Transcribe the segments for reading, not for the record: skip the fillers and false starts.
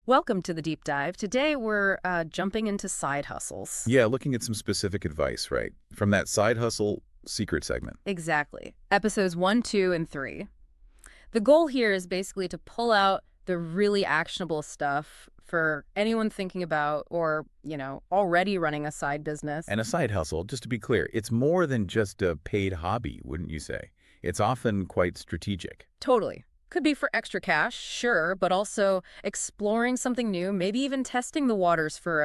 Welcome to the deep dive. Today we're jumping into side hustles. Yeah, looking at some specific advice, right? From that side hustle secret segment. Exactly. Episodes 1, 2, and 3. The goal here is basically to pull out the really actionable stuff for anyone thinking about or, already running a side business. And a side hustle, just to be clear, it's more than just a paid hobby, wouldn't you say? It's often quite strategic. Totally. Could be for extra cash, sure, but also exploring something new, maybe even testing the waters for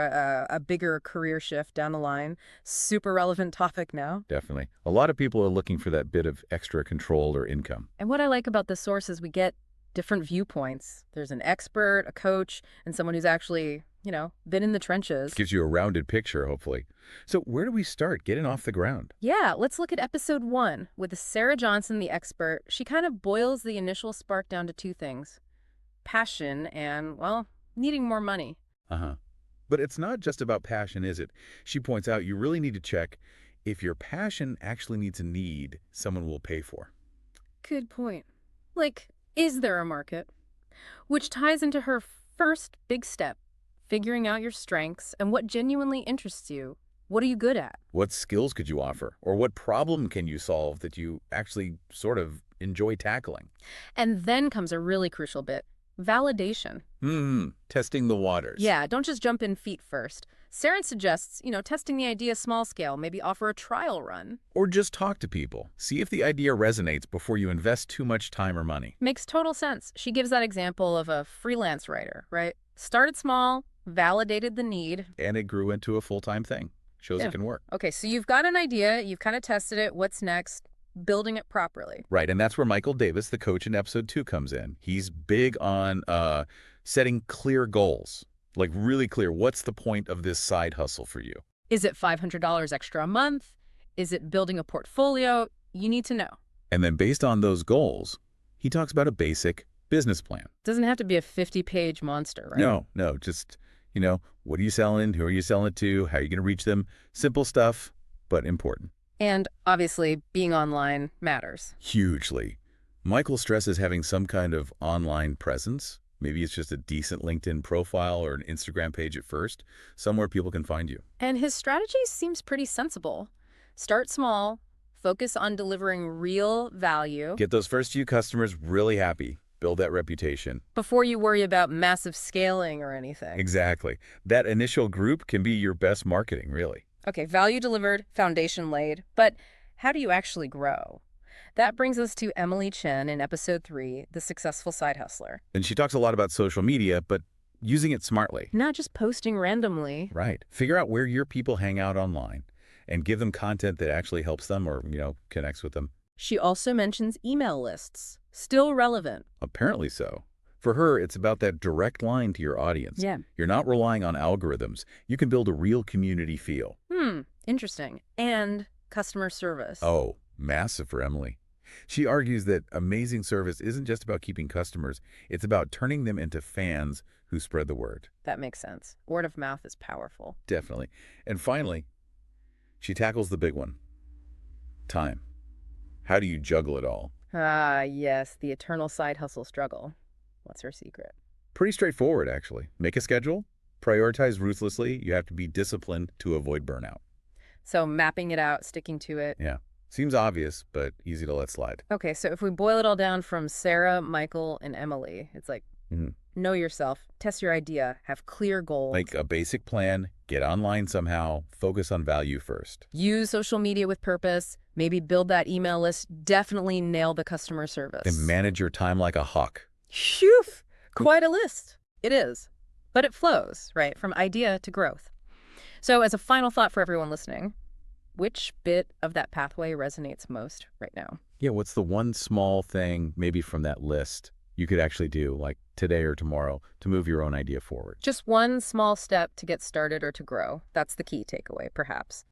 a bigger career shift down the line. Super relevant topic now. Definitely. A lot of people are looking for that bit of extra control or income. And what I like about this source is we get different viewpoints. There's an expert, a coach, and someone who's actually, been in the trenches. Gives you a rounded picture, hopefully. So where do we start getting off the ground? Yeah, let's look at episode 1 with Sarah Johnson, the expert. She kind of boils the initial spark down to two things: passion and, well, needing more money. Uh-huh. But it's not just about passion, is it? She points out you really need to check if your passion actually meets a need someone will pay for. Good point. Like, is there a market? Which ties into her first big step: figuring out your strengths and what genuinely interests you. What are you good at? What skills could you offer? Or what problem can you solve that you actually sort of enjoy tackling? And then comes a really crucial bit: validation. Testing the waters. Yeah, don't just jump in feet first. Sarah suggests, testing the idea small scale, maybe offer a trial run. Or just talk to people. See if the idea resonates before you invest too much time or money. Makes total sense. She gives that example of a freelance writer, right? Started small, validated the need. And it grew into a full-time thing. Shows Yeah. it can work. Okay, so you've got an idea, you've kind of tested it. What's next? Building it properly. Right, and that's where Michael Davis, the coach in episode 2, comes in. He's big on setting clear goals. Like really clear, what's the point of this side hustle for you? Is it $500 extra a month? Is it building a portfolio? You need to know. And then based on those goals, he talks about a basic business plan. Doesn't have to be a 50-page monster, right? No, just, what are you selling? Who are you selling it to? How are you going to reach them? Simple stuff, but important. And obviously, being online matters. Hugely. Michael stresses having some kind of online presence. Maybe it's just a decent LinkedIn profile or an Instagram page at first, somewhere people can find you. And his strategy seems pretty sensible. Start small, focus on delivering real value Get those first few customers really happy. Build that reputation. before you worry about massive scaling or anything. Exactly. That initial group can be your best marketing, really. Okay, value delivered, foundation laid. But how do you actually grow? That brings us to Emily Chen in episode 3, The Successful Side Hustler. And she talks a lot about social media, but using it smartly. Not just posting randomly. Right. Figure out where your people hang out online and give them content that actually helps them or, connects with them. She also mentions email lists. Still relevant. Apparently so. For her, it's about that direct line to your audience. Yeah. You're not relying on algorithms. You can build a real community feel. Interesting. And customer service. Oh, massive for Emily. She argues that amazing service isn't just about keeping customers. It's about turning them into fans who spread the word. That makes sense. Word of mouth is powerful. Definitely. And finally, she tackles the big one. Time. How do you juggle it all? Ah, yes, the eternal side hustle struggle. What's her secret? Pretty straightforward, actually. Make a schedule. Prioritize ruthlessly. You have to be disciplined to avoid burnout. So mapping it out, sticking to it. Yeah. Seems obvious, but easy to let slide. Okay, so if we boil it all down from Sarah, Michael, and Emily, it's like, know yourself, test your idea, have clear goals. Make a basic plan, get online somehow, focus on value first. Use social media with purpose, maybe build that email list, definitely nail the customer service. And manage your time like a hawk. Phew! Quite a list. It is. But it flows, right, from idea to growth. So as a final thought for everyone listening, which bit of that pathway resonates most right now? Yeah, what's the one small thing, maybe from that list, you could actually do, like today or tomorrow, to move your own idea forward? Just one small step to get started or to grow. That's the key takeaway, perhaps.